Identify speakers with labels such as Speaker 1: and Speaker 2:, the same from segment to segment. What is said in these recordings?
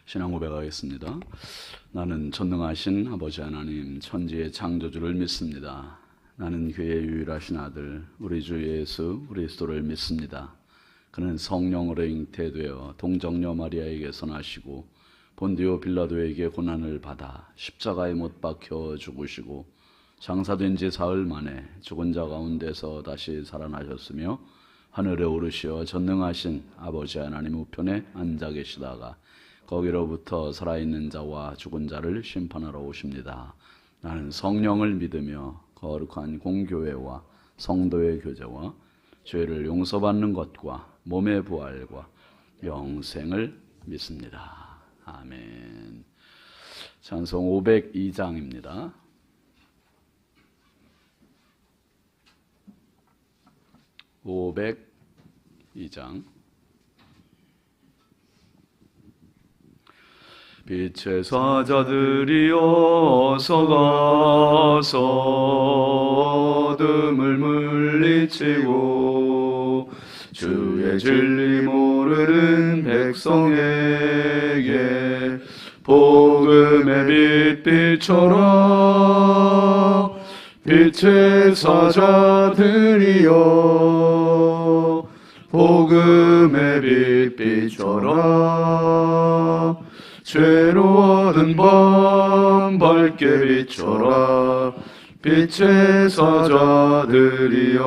Speaker 1: 신앙 고백하겠습니다. 나는 전능하신 아버지 하나님 천지의 창조주를 믿습니다. 나는 그의 유일하신 아들 우리 주 예수 그리스도를 믿습니다. 그는 성령으로 잉태되어 동정녀 마리아에게서 나시고 본디오 빌라도에게 고난을 받아 십자가에 못 박혀 죽으시고 장사된 지 사흘 만에 죽은 자 가운데서 다시 살아나셨으며 하늘에 오르시어 전능하신 아버지 하나님 우편에 앉아 계시다가 거기로부터 살아있는 자와 죽은 자를 심판하러 오십니다. 나는 성령을 믿으며 거룩한 공교회와 성도의 교제와 죄를 용서받는 것과 몸의 부활과 영생을 믿습니다. 아멘. 찬송 502장입니다. 502장. 빛의 사자들이 어서 가서 어둠을 물리치고 주의 진리 모르는 백성에게 복음의 빛 비춰라. 빛의 사자들이여 복음의 빛 비춰라. 죄로워든 밤 밝게 비춰라. 빛의 사자들이여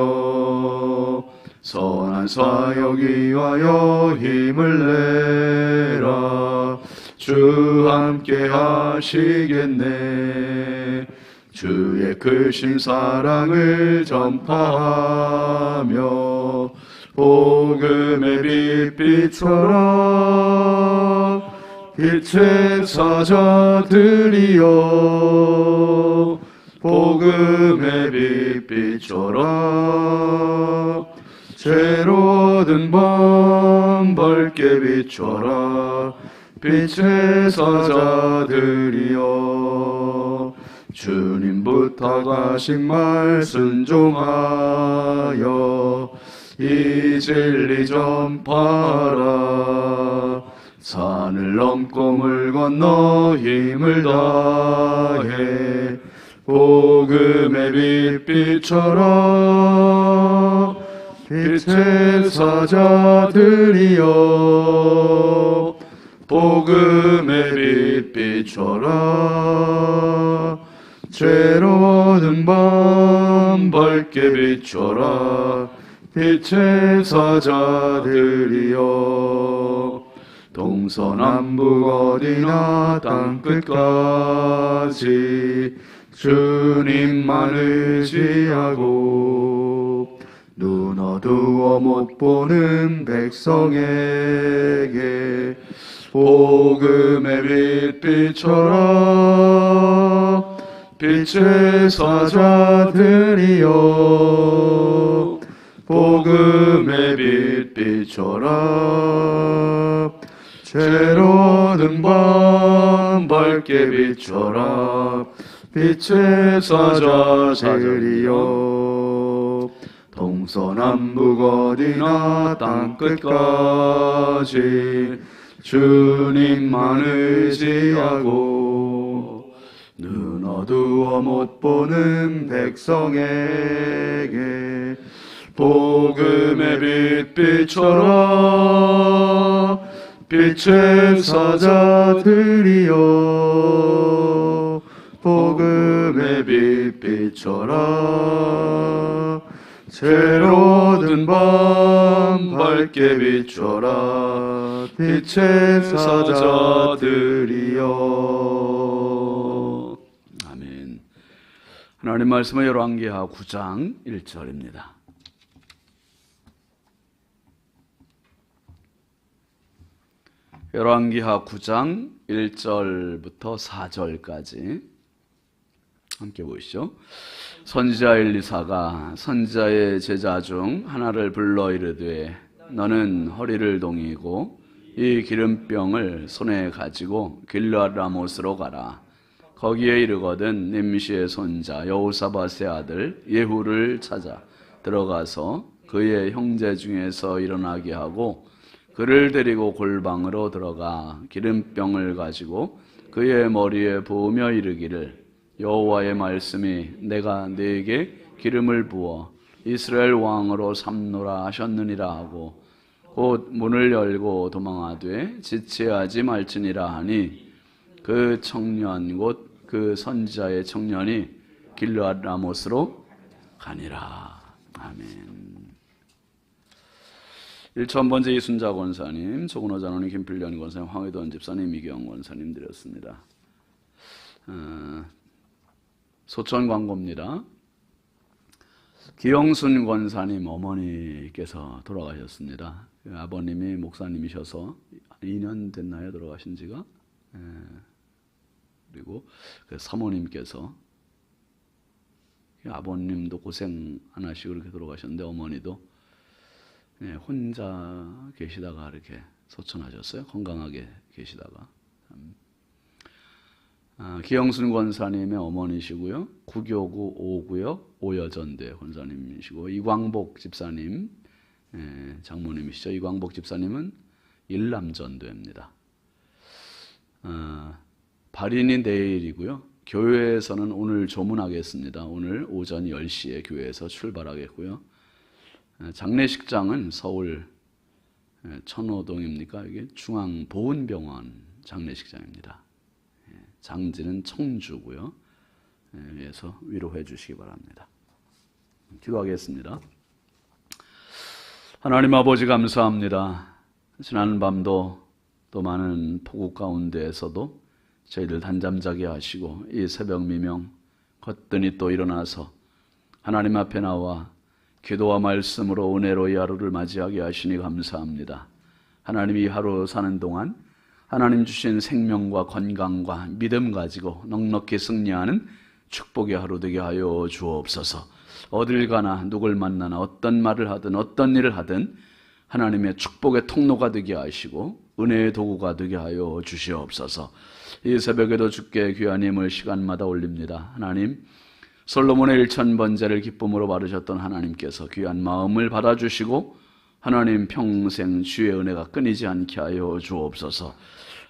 Speaker 1: 선한 사역 위하여 힘을 내라. 주 함께 하시겠네. 주의 크신 사랑을 전파하며 복음의 빛 비춰라. 빛의 사자들이여 복음의 빛 비춰라. 죄로워든 밤 밝게 비춰라. 빛의 사자들이여 주님 부탁하신 말 순종하여 이 진리 전파하라. 산을 넘고 물 건너 힘을 다해 복음의 빛 비춰라. 빛의 사자들이여 복음의 빛 비춰라. 죄로워든 밤 밝게 비춰라. 빛의 사자들이여 동서남북 어디나 땅끝까지 주님만 의지하고 눈 어두워 못 보는 백성에게 복음의 빛 비춰라. 빛의 사자들이여 복음의 빛 비춰라. 죄로워든 밤 밝게 비춰라. 빛의 사자들이여 동서남북 어디나 땅끝까지 주님만 의지하고 눈 어두워 못 보는 백성에게 복음의 빛 비춰라. 빛의 사자들이여 복음의 빛 비춰라. 죄로워든 밤 밝게 비춰라. 빛의 사자들이여. 아멘. 하나님 말씀은 열왕기하 9장 1절입니다. 열왕기하 9장 1절부터 4절까지 함께 보시죠. 선지자 엘리사가 선지자의 제자 중 하나를 불러 이르되 너는 허리를 동이고 이 기름병을 손에 가지고 길르앗 라못으로 가라. 거기에 이르거든 님시의 손자 여호사밧의 아들 예후를 찾아 들어가서 그의 형제 중에서 일어나게 하고 그를 데리고 골방으로 들어가 기름병을 가지고 그의 머리에 부으며 이르기를 여호와의 말씀이 내가 네게 기름을 부어 이스라엘 왕으로 삼노라 하셨느니라 하고 곧 문을 열고 도망하되 지체하지 말지니라 하니 그 청년 곧 그 선지자의 청년이 길르앗 라못으로 가니라. 아멘. 1,000번째 이순자 권사님, 조근호 장로님, 김필련 권사님, 황회돈 집사님, 이경 권사님 드렸습니다. 소천 광고입니다. 기영순 권사님 어머니께서 돌아가셨습니다. 아버님이 목사님이셔서 2년 됐나요? 돌아가신 지가? 그리고 그 사모님께서 아버님도 고생 안 하시고 그렇게 돌아가셨는데 어머니도 혼자 계시다가 이렇게 소천하셨어요. 건강하게 계시다가. 기영순 권사님의 어머니시고요. 구교구 5구역 오여전대 권사님이시고 이광복 집사님 장모님이시죠. 이광복 집사님은 일남전도입니다. 발인이 내일이고요. 교회에서는 오늘 조문하겠습니다. 오늘 오전 10시에 교회에서 출발하겠고요. 장례식장은 서울 천호동입니까? 이게 중앙보훈병원 장례식장입니다. 장지는 청주고요. 그래서 위로해 주시기 바랍니다. 기도하겠습니다. 하나님 아버지 감사합니다. 지난 밤도 또 많은 폭우 가운데에서도 저희들 단잠 자게 하시고 이 새벽 미명 거뜬히 또 일어나서 하나님 앞에 나와 기도와 말씀으로 은혜로 이 하루를 맞이하게 하시니 감사합니다. 하나님 이 하루 사는 동안 하나님 주신 생명과 건강과 믿음 가지고 넉넉히 승리하는 축복의 하루 되게 하여 주옵소서. 어딜 가나 누굴 만나나 어떤 말을 하든 어떤 일을 하든 하나님의 축복의 통로가 되게 하시고 은혜의 도구가 되게 하여 주시옵소서. 이 새벽에도 주께 귀한 힘을 시간마다 올립니다. 하나님, 솔로몬의 1,000번제를 기쁨으로 바르셨던 하나님께서 귀한 마음을 받아주시고 하나님 평생 주의 은혜가 끊이지 않게 하여 주옵소서.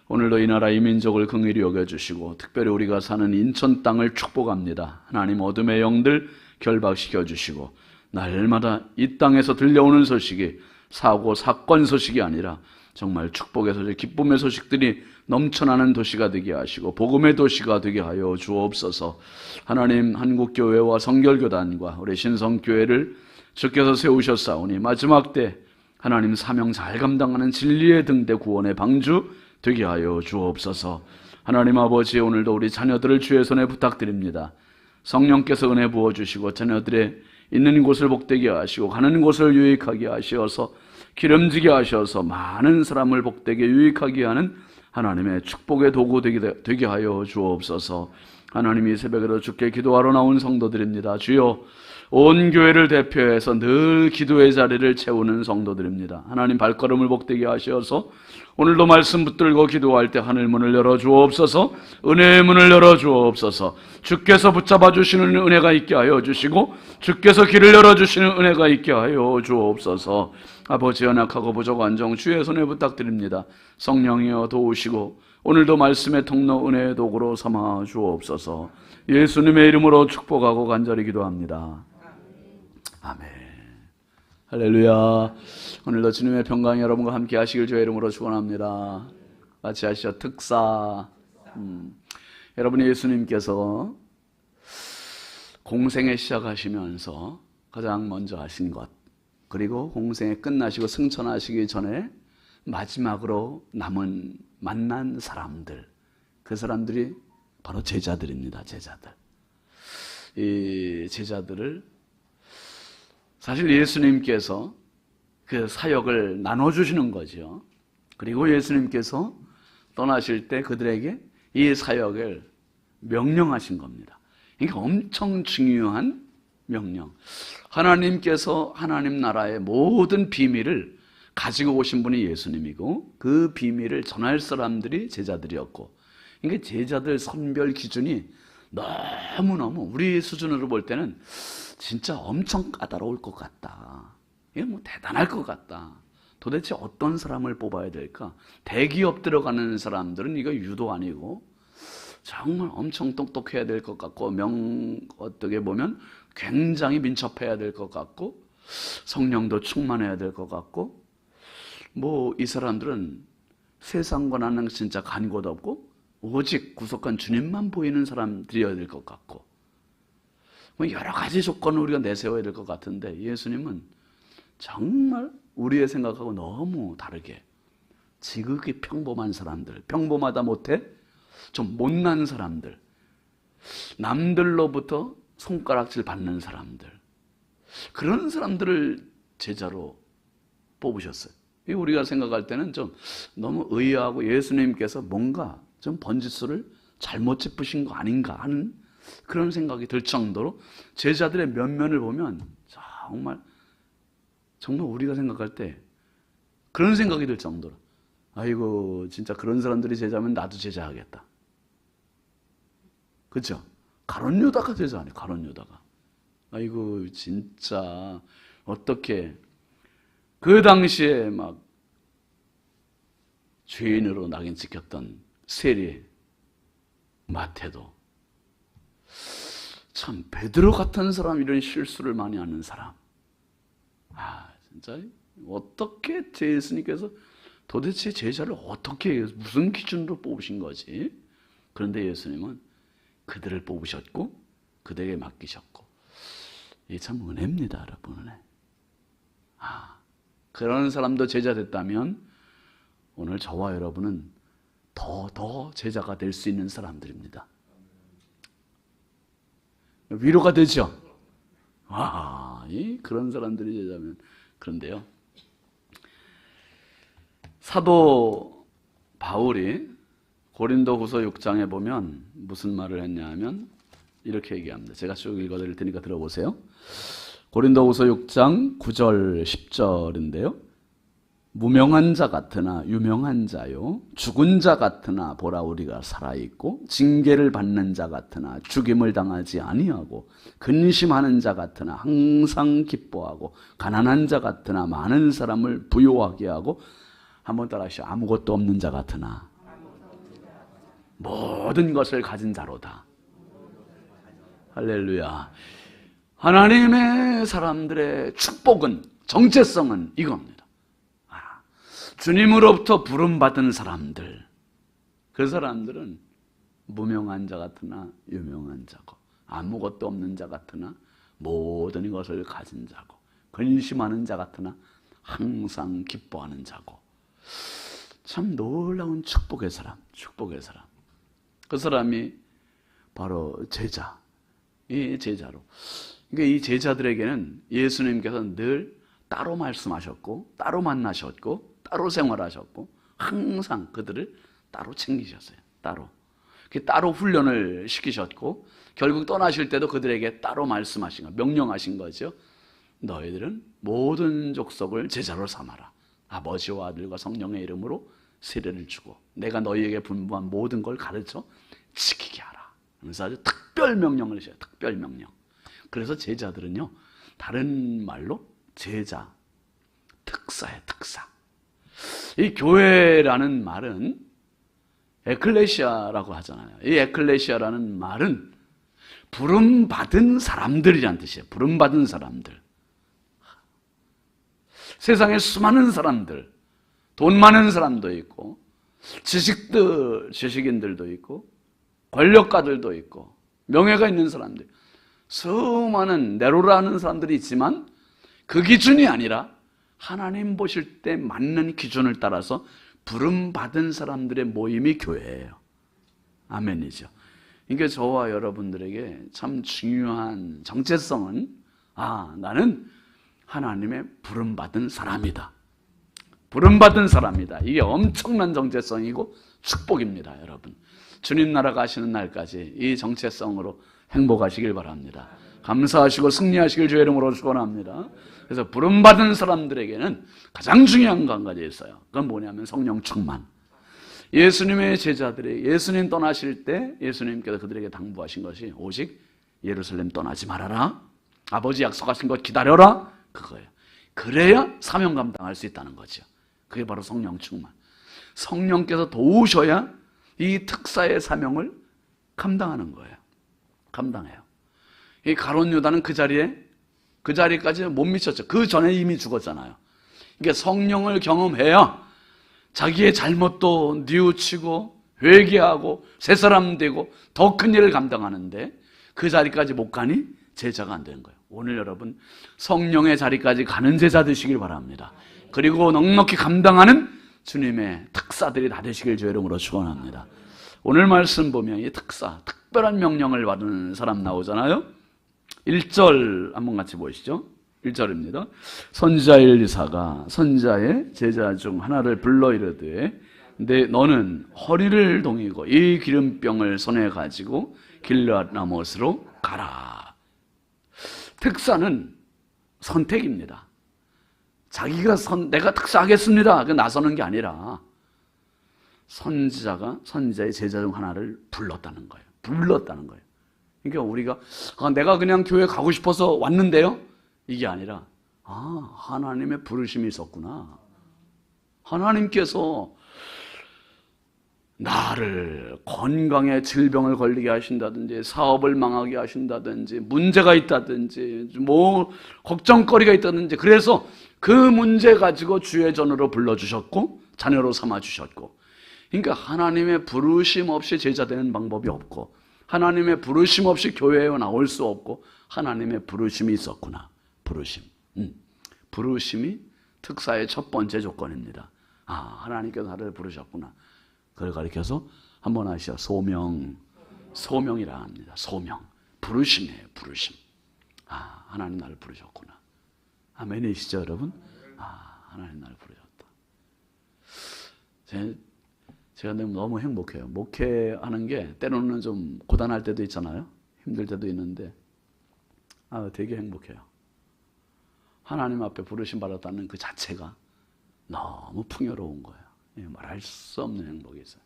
Speaker 1: 오늘도 이 나라 이 민족을 긍휼히 여겨주시고 특별히 우리가 사는 인천 땅을 축복합니다. 하나님 어둠의 영들 결박시켜 주시고 날마다 이 땅에서 들려오는 소식이 사고 사건 소식이 아니라 정말 축복의 소식, 기쁨의 소식들이 넘쳐나는 도시가 되게 하시고 복음의 도시가 되게 하여 주옵소서. 하나님 한국교회와 성결교단과 우리 신성교회를 주께서 세우셨사오니 마지막 때 하나님 사명 잘 감당하는 진리의 등대 구원의 방주 되게 하여 주옵소서. 하나님 아버지 오늘도 우리 자녀들을 주의 손에 부탁드립니다. 성령께서 은혜 부어주시고 자녀들의 있는 곳을 복되게 하시고 가는 곳을 유익하게 하시어서 기름지게 하셔서 많은 사람을 복되게 유익하게 하는 하나님의 축복의 도구 되게 하여 주옵소서. 하나님이 새벽에도 주께 기도하러 나온 성도들입니다. 주여 온 교회를 대표해서 늘 기도의 자리를 채우는 성도들입니다. 하나님 발걸음을 복되게 하셔서 오늘도 말씀 붙들고 기도할 때 하늘문을 열어주옵소서. 은혜의 문을 열어주옵소서. 주께서 붙잡아 주시는 은혜가 있게 하여 주시고 주께서 길을 열어주시는 은혜가 있게 하여 주옵소서. 아버지 연약하고 부족한 종 주의 손에 부탁드립니다. 성령이여 도우시고 오늘도 말씀의 통로 은혜의 도구로 삼아 주옵소서. 예수님의 이름으로 축복하고 간절히 기도합니다. 아멘. 할렐루야. 오늘도 주님의 평강이 여러분과 함께 하시길 주의 이름으로 축원합니다. 같이 하시죠. 특사. 여러분이 예수님께서 공생에 시작하시면서 가장 먼저 하신 것, 그리고 공생에 끝나시고 승천하시기 전에 마지막으로 만난 사람들, 그 사람들이 바로 제자들입니다. 제자들. 이 제자들을 사실 예수님께서 그 사역을 나눠주시는 거죠. 그리고 예수님께서 떠나실 때 그들에게 이 사역을 명령하신 겁니다. 그러니까 엄청 중요한 명령. 하나님께서 하나님 나라의 모든 비밀을 가지고 오신 분이 예수님이고 그 비밀을 전할 사람들이 제자들이었고, 그러니까 제자들 선별 기준이 너무너무 우리 수준으로 볼 때는 진짜 엄청 까다로울 것 같다. 이게 뭐 대단할 것 같다. 도대체 어떤 사람을 뽑아야 될까? 대기업 들어가는 사람들은 이거 유도 아니고 정말 엄청 똑똑해야 될 것 같고 어떻게 보면 굉장히 민첩해야 될 것 같고 성령도 충만해야 될 것 같고 뭐 이 사람들은 세상과 나는 진짜 간 곳 없고 오직 구속한 주님만 보이는 사람들이어야 될 것 같고 여러 가지 조건을 우리가 내세워야 될 것 같은데 예수님은 정말 우리의 생각하고 너무 다르게 지극히 평범한 사람들, 평범하다 못해 좀 못난 사람들, 남들로부터 손가락질 받는 사람들, 그런 사람들을 제자로 뽑으셨어요. 우리가 생각할 때는 좀 너무 의아하고 예수님께서 뭔가 좀 번지수를 잘못 짚으신 거 아닌가 하는 그런 생각이 들 정도로 제자들의 면면을 보면 정말 우리가 생각할 때 그런 생각이 들 정도로 아이고 진짜 그런 사람들이 제자면 나도 제자하겠다. 그렇죠? 가룟 유다가 제자 아니에요. 가룟 유다가. 아이고 진짜 어떻게 그 당시에 막 죄인으로 낙인 찍혔던 세리 마태도 참 베드로 같은 사람 이런 실수를 많이 하는 사람. 진짜 어떻게 예수님께서 도대체 제자를 어떻게 무슨 기준으로 뽑으신 거지? 그런데 예수님은 그들을 뽑으셨고 그들에게 맡기셨고 이게 참 은혜입니다, 여러분. 은혜. 그런 사람도 제자 됐다면 오늘 저와 여러분은 더 제자가 될 수 있는 사람들입니다. 위로가 되죠? 그런 사람들이 제자면. 그런데요, 사도 바울이 고린도후서 6장에 보면 무슨 말을 했냐 하면 이렇게 얘기합니다. 제가 쭉 읽어드릴 테니까 들어보세요. 고린도후서 6장 9절 10절인데요. 무명한 자 같으나 유명한 자요, 죽은 자 같으나 보라 우리가 살아있고, 징계를 받는 자 같으나 죽임을 당하지 아니하고, 근심하는 자 같으나 항상 기뻐하고, 가난한 자 같으나 많은 사람을 부요하게 하고, 한번 따라하시죠. 아무것도 없는 자 같으나 모든 것을 가진 자로다. 할렐루야. 하나님의 사람들의 축복은, 정체성은 이겁니다. 주님으로부터 부름받은 사람들, 그 사람들은 무명한 자 같으나 유명한 자고, 아무것도 없는 자 같으나 모든 것을 가진 자고, 근심하는 자 같으나 항상 기뻐하는 자고, 참 놀라운 축복의 사람, 축복의 사람. 그 사람이 바로 제자, 이 제자로. 그러니까 이 제자들에게는 예수님께서 늘 따로 말씀하셨고, 따로 만나셨고, 따로 생활하셨고, 항상 그들을 따로 챙기셨어요. 따로 훈련을 시키셨고, 결국 떠나실 때도 그들에게 따로 말씀하신 거, 명령하신 거죠. 너희들은 모든 족속을 제자로 삼아라. 아버지와 아들과 성령의 이름으로 세례를 주고 내가 너희에게 분부한 모든 걸 가르쳐 지키게 하라. 그래서 아주 특별 명령을 하셔요. 특별 명령. 그래서 제자들은요, 다른 말로 제자, 특사예요. 특사. 이 교회라는 말은 에클레시아라고 하잖아요. 이 에클레시아라는 말은 부름받은 사람들이란 뜻이에요. 부름받은 사람들. 세상에 수많은 사람들, 돈 많은 사람도 있고, 지식인들도 있고, 권력가들도 있고, 명예가 있는 사람들, 수많은 네로라는 사람들이 있지만 그 기준이 아니라 하나님 보실 때 맞는 기준을 따라서 부름받은 사람들의 모임이 교회예요. 아멘이죠. 그러니까 저와 여러분들에게 참 중요한 정체성은 나는 하나님의 부름받은 사람이다. 부름받은 사람이다. 이게 엄청난 정체성이고 축복입니다, 여러분. 주님 나라 가시는 날까지 이 정체성으로 행복하시길 바랍니다. 감사하시고 승리하시길 주의 이름으로 축원합니다. 그래서 부름받은 사람들에게는 가장 중요한 거 한 가지 있어요. 그건 뭐냐면 성령 충만. 예수님의 제자들이 예수님 떠나실 때 예수님께서 그들에게 당부하신 것이 오직 예루살렘 떠나지 말아라. 아버지 약속하신 것 기다려라. 그거예요. 그래야 사명 감당할 수 있다는 거죠. 그게 바로 성령 충만. 성령께서 도우셔야 이 특사의 사명을 감당하는 거예요. 감당해요. 이 가룟 유다는 그 자리까지 못 미쳤죠. 그 전에 이미 죽었잖아요. 그러니까 성령을 경험해야 자기의 잘못도 뉘우치고 회개하고 새 사람 되고 더 큰 일을 감당하는데 그 자리까지 못 가니 제자가 안 되는 거예요. 오늘 여러분 성령의 자리까지 가는 제자 되시길 바랍니다. 그리고 넉넉히 감당하는 주님의 특사들이 다 되시길 주의 이름으로 축원합니다. 오늘 말씀 보면 이 특사, 특별한 명령을 받은 사람 나오잖아요. 1절 한번 같이 보시죠. 1절입니다. 선지자 엘리사가 선지자의 제자 중 하나를 불러 이르되 너는 허리를 동이고 이 기름병을 손에 가지고 길르앗 라못으로 가라. 특사는 선택입니다. 자기가 내가 특사하겠습니다. 나서는 게 아니라 선지자가 선지자의 제자 중 하나를 불렀다는 거예요. 불렀다는 거예요. 그러니까 우리가 내가 그냥 교회 가고 싶어서 왔는데요. 이게 아니라 하나님의 부르심이 있었구나. 하나님께서 나를 건강에 질병을 걸리게 하신다든지 사업을 망하게 하신다든지 문제가 있다든지 걱정거리가 있다든지 그래서 그 문제 가지고 주의 전으로 불러주셨고 자녀로 삼아주셨고 그러니까 하나님의 부르심 없이 제자 되는 방법이 없고 하나님의 부르심 없이 교회에 나올 수 없고 하나님의 부르심이 있었구나. 부르심이 특사의 첫 번째 조건입니다. 하나님께서 나를 부르셨구나. 그걸 가리켜서 한번 하시죠. 소명이라 합니다. 소명. 부르심이에요. 부르심. 하나님 나를 부르셨구나. 아멘이시죠 여러분? 하나님 나를 부르셨다. 제가 너무 행복해요. 목회하는 게 때로는 좀 고단할 때도 있잖아요. 힘들 때도 있는데 되게 행복해요. 하나님 앞에 부르심 받았다는 그 자체가 너무 풍요로운 거예요. 말할 수 없는 행복이 있어요.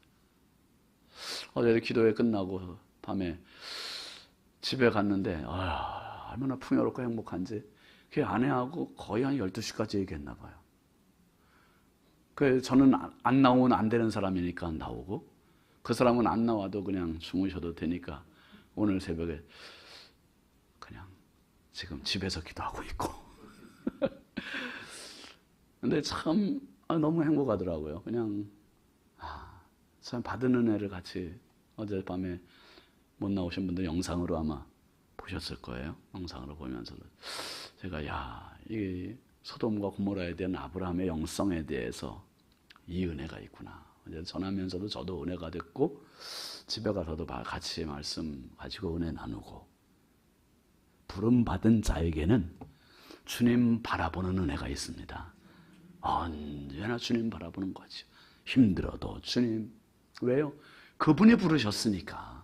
Speaker 1: 어제 기도회 끝나고 밤에 집에 갔는데 얼마나 풍요롭고 행복한지 그 아내하고 거의 한 12시까지 얘기했나 봐요. 그래서 저는 안 나오면 안 되는 사람이니까 나오고 그 사람은 안 나와도 그냥 주무셔도 되니까 오늘 새벽에 그냥 지금 집에서 기도하고 있고 근데 참 너무 행복하더라고요. 그냥 참 받은 은혜를 같이 어젯밤에 못 나오신 분들 영상으로 아마 보셨을 거예요. 영상으로 보면서도 제가 이게 소돔과 고모라에 대한 아브라함의 영성에 대해서 이 은혜가 있구나. 전하면서도 저도 은혜가 됐고 집에 가서도 같이 말씀 가지고 은혜 나누고 부름받은 자에게는 주님 바라보는 은혜가 있습니다. 언제나 주님 바라보는 거죠. 힘들어도 주님. 왜요? 그분이 부르셨으니까.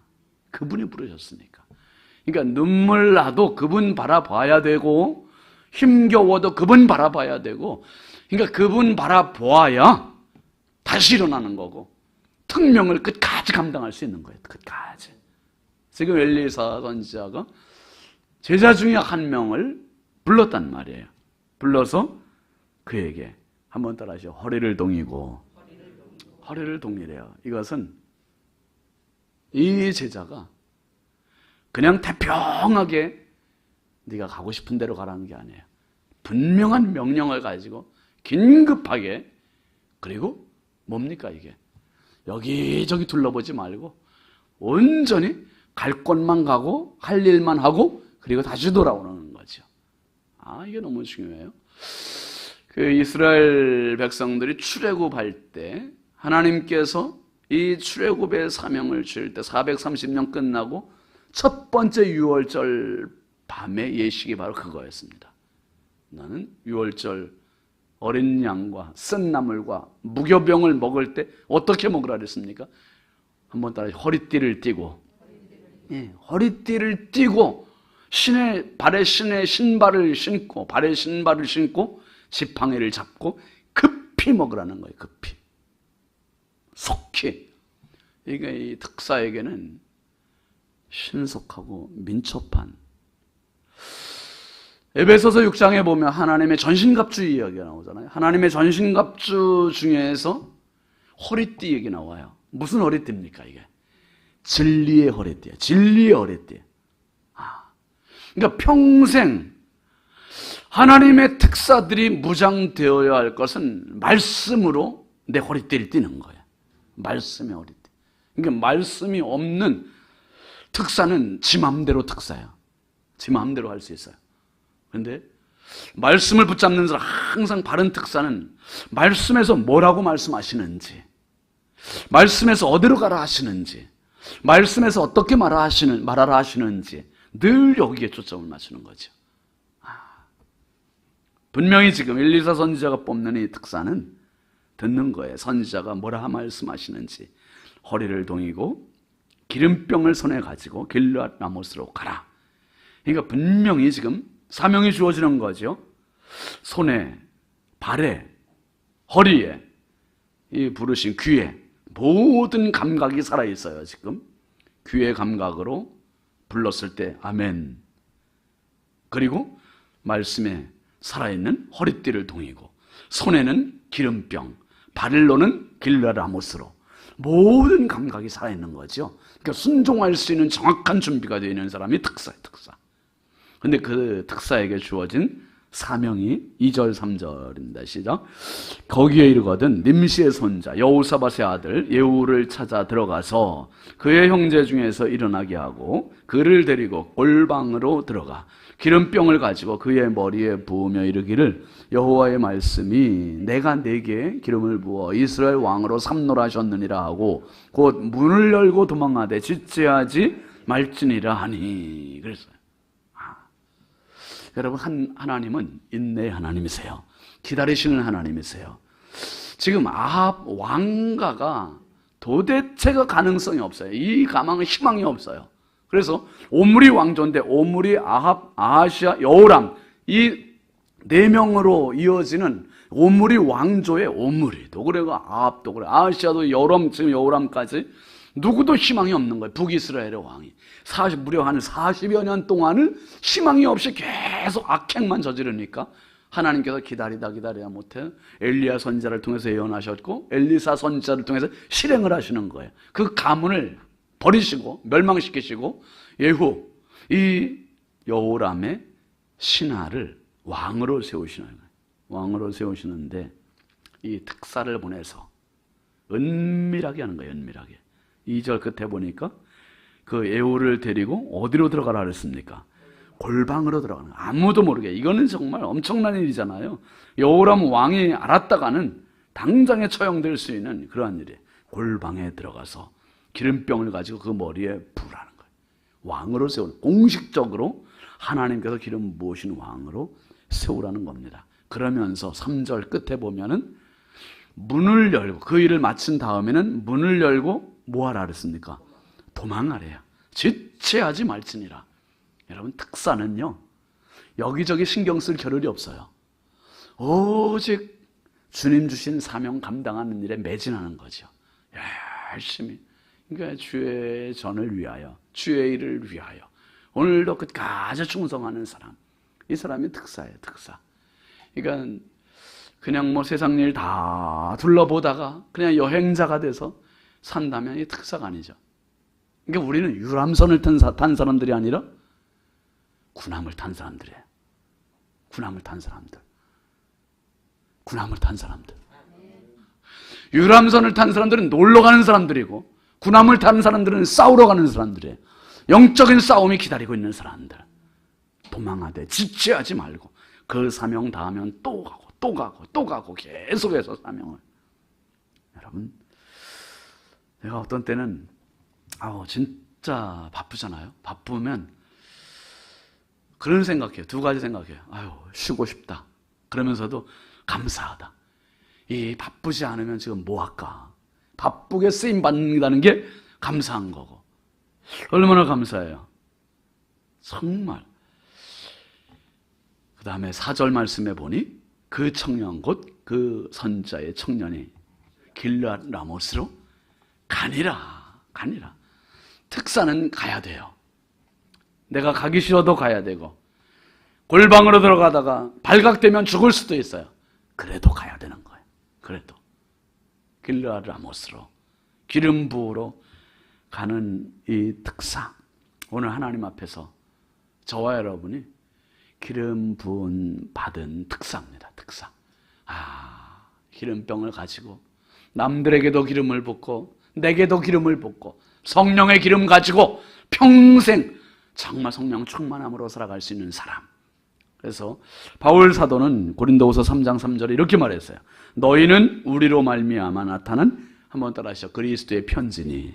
Speaker 1: 그러니까 눈물 나도 그분 바라봐야 되고 힘겨워도 그분 바라봐야 되고 그러니까 그분 바라보아야 다시 일어나는 거고 특명을 끝까지 감당할 수 있는 거예요. 끝까지. 지금 엘리사 선지자가 제자 중에 한 명을 불렀단 말이에요. 불러서 그에게 한번 따라하시죠. 허리를 동이고 허리를 동이래요. 이것은 이 제자가 그냥 태평하게 네가 가고 싶은 대로 가라는 게 아니에요. 분명한 명령을 가지고 긴급하게 그리고 뭡니까 이게? 여기저기 둘러보지 말고 온전히 갈 곳만 가고 할 일만 하고 그리고 다시 돌아오는 거죠. 이게 너무 중요해요. 그 이스라엘 백성들이 출애굽할 때 하나님께서 이 출애굽의 사명을 주실 때 430년 끝나고 첫 번째 유월절 밤의 예식이 바로 그거였습니다. 나는 유월절 어린 양과 쓴 나물과 무교병을 먹을 때 어떻게 먹으라 그랬습니까? 한번 따라 허리띠를 띠고 허리띠를 띠고 발에 신발을 신고 지팡이를 잡고 급히 먹으라는 거예요. 급히. 속히. 이게 이 특사에게는 신속하고 민첩한 에베소서 6장에 보면 하나님의 전신갑주 이야기가 나오잖아요. 하나님의 전신갑주 중에서 허리띠 얘기 나와요. 무슨 허리띠입니까 이게? 진리의 허리띠예요. 진리의 허리띠. 그러니까 평생 하나님의 특사들이 무장되어야 할 것은 말씀으로 내 허리띠를 띠는 거예요. 말씀의 허리띠. 그러니까 말씀이 없는 특사는 지 마음대로 특사예요. 지 마음대로 할 수 있어요. 그런데 말씀을 붙잡는 사람, 항상 바른 특사는 말씀에서 뭐라고 말씀하시는지, 말씀에서 어디로 가라 하시는지, 말씀에서 어떻게 말하라 하시는지 늘 여기에 초점을 맞추는 거죠. 분명히 지금 1, 2, 4 선지자가 뽑는 이 특사는 듣는 거예요. 선지자가 뭐라 말씀하시는지. 허리를 동이고 기름병을 손에 가지고 길르앗 라모스로 가라. 그러니까 분명히 지금 사명이 주어지는 거죠. 손에, 발에, 허리에, 이 부르신 귀에 모든 감각이 살아있어요. 지금 귀의 감각으로 불렀을 때 아멘. 그리고 말씀에 살아있는 허리띠를 동이고 손에는 기름병, 발로는 길르앗 라모스로 모든 감각이 살아있는 거죠. 그러니까 순종할 수 있는 정확한 준비가 되어 있는 사람이 특사예요. 특사. 근데 그 특사에게 주어진 사명이 2절 3절입니다. 시작. 거기에 이르거든 nim시의 손자 여호사밧의 아들 예후를 찾아 들어가서 그의 형제 중에서 일어나게 하고 그를 데리고 골방으로 들어가 기름병을 가지고 그의 머리에 부으며 이르기를 여호와의 말씀이 내가 네게 기름을 부어 이스라엘 왕으로 삼노라 하셨느니라 하고 곧 문을 열고 도망하되 지체하지 말지니라 하니. 그랬어요. 여러분, 하나님은 인내의 하나님이세요. 기다리시는 하나님이세요. 지금 아합 왕가가 도대체가 가능성이 없어요. 이 가망은 희망이 없어요. 그래서 오므리 왕조인데 오므리, 아합, 아하시아, 여호람 이 네 명으로 이어지는 오므리 왕조의 오므리도 그래고 아합도 그래 아하시아도 여호람, 지금 여호람까지 누구도 희망이 없는 거예요. 북이스라엘의 왕이 무려 한 40여 년 동안을 희망이 없이 계속 악행만 저지르니까 하나님께서 기다려야 못해 엘리야 선지자를 통해서 예언하셨고 엘리사 선지자를 통해서 실행을 하시는 거예요. 그 가문을 버리시고 멸망시키시고 예후 이 여호람의 신하를 왕으로 세우시는 거예요. 왕으로 세우시는데 이 특사를 보내서 은밀하게 하는 거예요. 은밀하게. 2절 끝에 보니까 그 예후를 데리고 어디로 들어가라 그랬습니까? 골방으로 들어가는 거예요. 아무도 모르게. 이거는 정말 엄청난 일이잖아요. 여호람 왕이 알았다가는 당장에 처형될 수 있는 그러한 일이에요. 골방에 들어가서 기름병을 가지고 그 머리에 부으라는 거예요. 왕으로 세우는, 공식적으로 하나님께서 기름 부으신 왕으로 세우라는 겁니다. 그러면서 3절 끝에 보면은 문을 열고 그 일을 마친 다음에는 문을 열고 뭐 하라 그랬습니까? 도망하래요. 지체하지 말지니라. 여러분, 특사는요 여기저기 신경 쓸 겨를이 없어요. 오직 주님 주신 사명 감당하는 일에 매진하는 거죠. 열심히. 그러니까 주의 전을 위하여, 주의 일을 위하여 오늘도 끝까지 충성하는 사람, 이 사람이 특사예요. 특사. 그러니까 그냥 뭐 세상 일 다 둘러보다가 그냥 여행자가 돼서 산다면 이 특사가 아니죠. 그러니까 우리는 유람선을 탄 사람들이 아니라 군함을 탄 사람들이에요. 군함을 탄 사람들. 군함을 탄 사람들. 유람선을 탄 사람들은 놀러 가는 사람들이고 군함을 탄 사람들은 싸우러 가는 사람들이에요. 영적인 싸움이 기다리고 있는 사람들. 도망하되 지체하지 말고 그 사명 다 하면 또 가고 또 가고 또 가고 계속해서 사명을. 여러분, 내가 어떤 때는 진짜 바쁘잖아요. 바쁘면 그런 생각해요. 두 가지 생각해요. 쉬고 싶다. 그러면서도 감사하다. 이 바쁘지 않으면 지금 뭐 할까? 바쁘게 쓰임 받는다는 게 감사한 거고. 얼마나 감사해요. 정말. 그 다음에 4절 말씀에 보니 그 청년 곧 그 선자의 청년이 길르앗 라모스로 가니라. 특사는 가야 돼요. 내가 가기 싫어도 가야 되고 골방으로 들어가다가 발각되면 죽을 수도 있어요. 그래도 가야 되는 거예요. 그래도 길르앗 라모스로 기름 부으러 가는 이 특사, 오늘 하나님 앞에서 저와 여러분이 기름 부은 받은 특사입니다. 특사. 기름병을 가지고 남들에게도 기름을 붓고 내게도 기름을 붓고 성령의 기름 가지고 평생 정말 성령 충만함으로 살아갈 수 있는 사람. 그래서 바울 사도는 고린도후서 3장 3절에 이렇게 말했어요. 너희는 우리로 말미암아 나타난, 한번 따라하시죠. 그리스도의 편지니.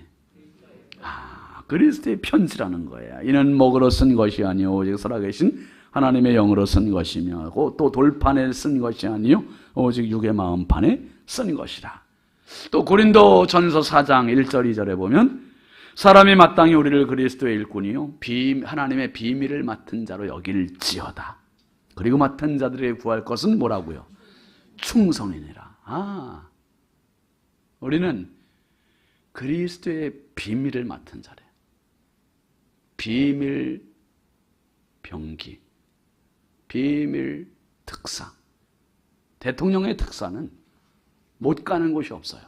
Speaker 1: 그리스도의 편지라는 거예요. 이는 목으로 쓴 것이 아니요 오직 살아계신 하나님의 영으로 쓴 것이며, 또 돌판에 쓴 것이 아니요 오직 육의 마음판에 쓴 것이라. 또 고린도전서 4장 1절 2절에 보면 사람이 마땅히 우리를 그리스도의 일꾼이요 하나님의 비밀을 맡은 자로 여길지어다. 그리고 맡은 자들에게 구할 것은 뭐라고요? 충성이니라. 우리는 그리스도의 비밀을 맡은 자래요. 비밀 병기, 비밀 특사. 대통령의 특사는 못 가는 곳이 없어요.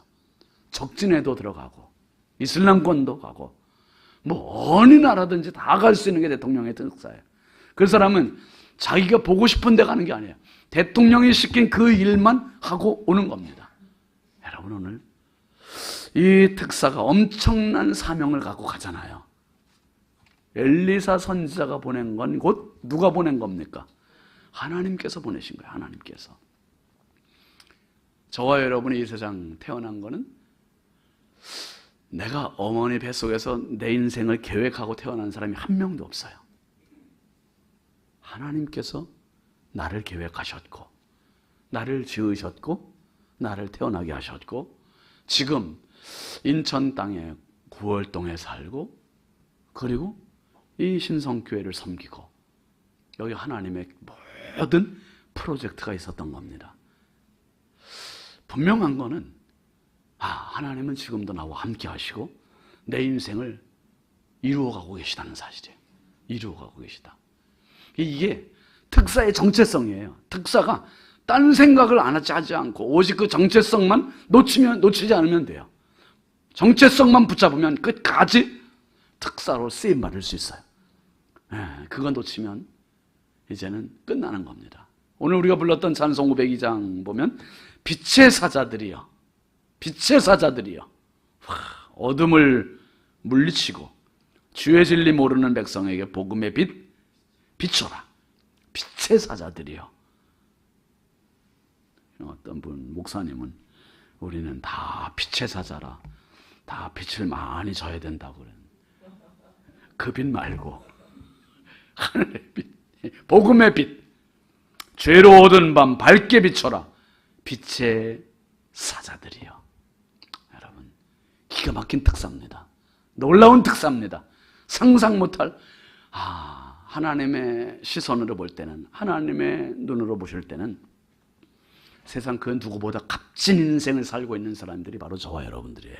Speaker 1: 적진에도 들어가고 이슬람권도 가고 뭐 어느 나라든지 다 갈 수 있는 게 대통령의 특사예요. 그 사람은 자기가 보고 싶은 데 가는 게 아니에요. 대통령이 시킨 그 일만 하고 오는 겁니다. 여러분, 오늘 이 특사가 엄청난 사명을 갖고 가잖아요. 엘리사 선지자가 보낸 건 곧 누가 보낸 겁니까? 하나님께서 보내신 거예요. 하나님께서. 저와 여러분이 이 세상 태어난 거는 내가 어머니 뱃속에서 내 인생을 계획하고 태어난 사람이 한 명도 없어요. 하나님께서 나를 계획하셨고 나를 지으셨고 나를 태어나게 하셨고 지금 인천 땅에 9월동에 살고 그리고 이 신성교회를 섬기고 여기 하나님의 모든 프로젝트가 있었던 겁니다. 분명한 거는 하나님은 지금도 나와 함께 하시고 내 인생을 이루어가고 계시다는 사실이에요. 이루어가고 계시다. 이게 특사의 정체성이에요. 특사가 딴 생각을 하지 않고 오직 그 정체성만 놓치지 않으면 돼요. 정체성만 붙잡으면 끝까지 특사로 쓰임받을 수 있어요. 그거 놓치면 이제는 끝나는 겁니다. 오늘 우리가 불렀던 찬송 502장 보면 빛의 사자들이여, 빛의 사자들이여, 어둠을 물리치고 주의 진리 모르는 백성에게 복음의 빛 비춰라. 빛의 사자들이여. 어떤 분 목사님은 우리는 다 빛의 사자라, 다 빛을 많이 져야 된다고 그래요. 그 빛 말고 하늘의 빛, 복음의 빛, 죄로 얻은 밤 밝게 비춰라. 빛의 사자들이여. 여러분, 기가 막힌 특사입니다. 놀라운 특사입니다. 상상 못할, 하나님의 시선으로 볼 때는, 하나님의 눈으로 보실 때는 세상 그 누구보다 값진 인생을 살고 있는 사람들이 바로 저와 여러분들이에요.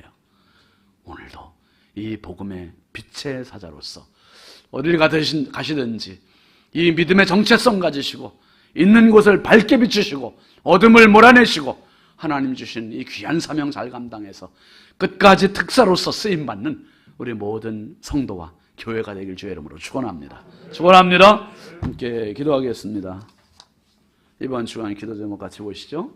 Speaker 1: 오늘도 이 복음의 빛의 사자로서 어딜 가시든지 이 믿음의 정체성 가지시고 있는 곳을 밝게 비추시고 어둠을 몰아내시고 하나님 주신 이 귀한 사명 잘 감당해서 끝까지 특사로서 쓰임받는 우리 모든 성도와 교회가 되길 주의 이름으로 축원합니다. 축원합니다. 함께 기도하겠습니다. 이번 주간 기도 제목 같이 보시죠.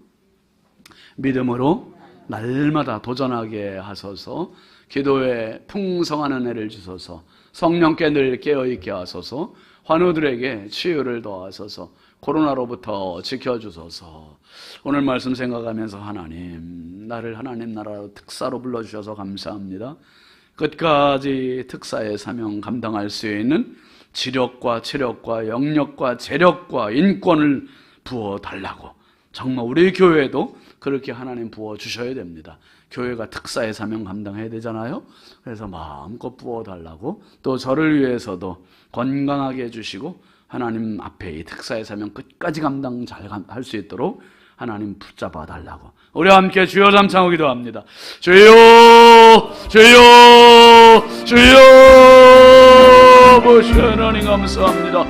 Speaker 1: 믿음으로 날마다 도전하게 하소서. 기도에 풍성한 은혜를 주소서. 성령께 늘 깨어있게 하소서. 환우들에게 치유를 더하소서. 코로나로부터 지켜주소서. 오늘 말씀 생각하면서 하나님, 나를 하나님 나라로 특사로 불러주셔서 감사합니다. 끝까지 특사의 사명 감당할 수 있는 지력과 체력과 영력과 재력과 인권을 부어달라고. 정말 우리 교회도 그렇게 하나님 부어주셔야 됩니다. 교회가 특사의 사명 감당해야 되잖아요. 그래서 마음껏 부어달라고, 또 저를 위해서도 건강하게 해주시고 하나님 앞에 이 특사의 사명 끝까지 감당 잘 할 수 있도록 하나님 붙잡아 달라고. 우리 함께 주여 잠창하고 기도합니다. 주여, 주여, 주여. 보시 하나님 감사합니다.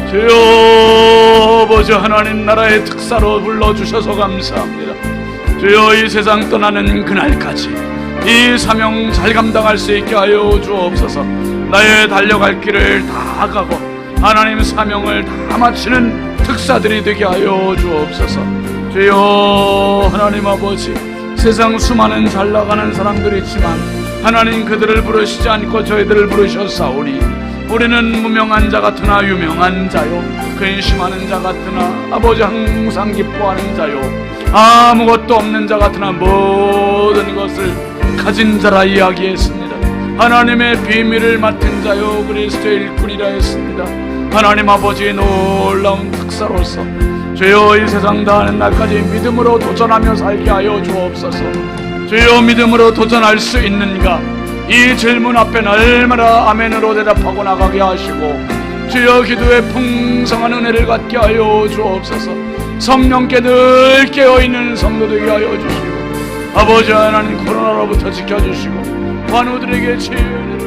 Speaker 1: 주여 아버지 하나님 나라의 특사로 불러주셔서 감사합니다. 주여 이 세상 떠나는 그날까지 이 사명 잘 감당할 수 있게 하여 주옵소서. 나의 달려갈 길을 다 가고 하나님 사명을 다 마치는 특사들이 되게 하여 주옵소서. 주여 하나님 아버지, 세상 수많은 잘 나가는 사람들이 있지만 하나님 그들을 부르시지 않고 저희들을 부르셨사오니 우리는 무명한 자 같으나 유명한 자요, 근심하는 자 같으나 아버지 항상 기뻐하는 자요, 아무것도 없는 자 같으나 모든 것을 가진 자라 이야기했습니다. 하나님의 비밀을 맡은 자요 그리스도의 일꾼이라 했습니다. 하나님 아버지의 놀라운 특사로서 주여 이 세상 다하는 날까지 믿음으로 도전하며 살게 하여 주옵소서. 주여 믿음으로 도전할 수 있는가, 이 질문 앞에 날마다 아멘으로 대답하고 나가게 하시고 주여 기도에 풍성한 은혜를 갖게 하여 주옵소서. 성령께 늘 깨어있는 성도 되게 하여 주시고 아버지 하나님 코로나로부터 지켜주시고 환우들에게 치유를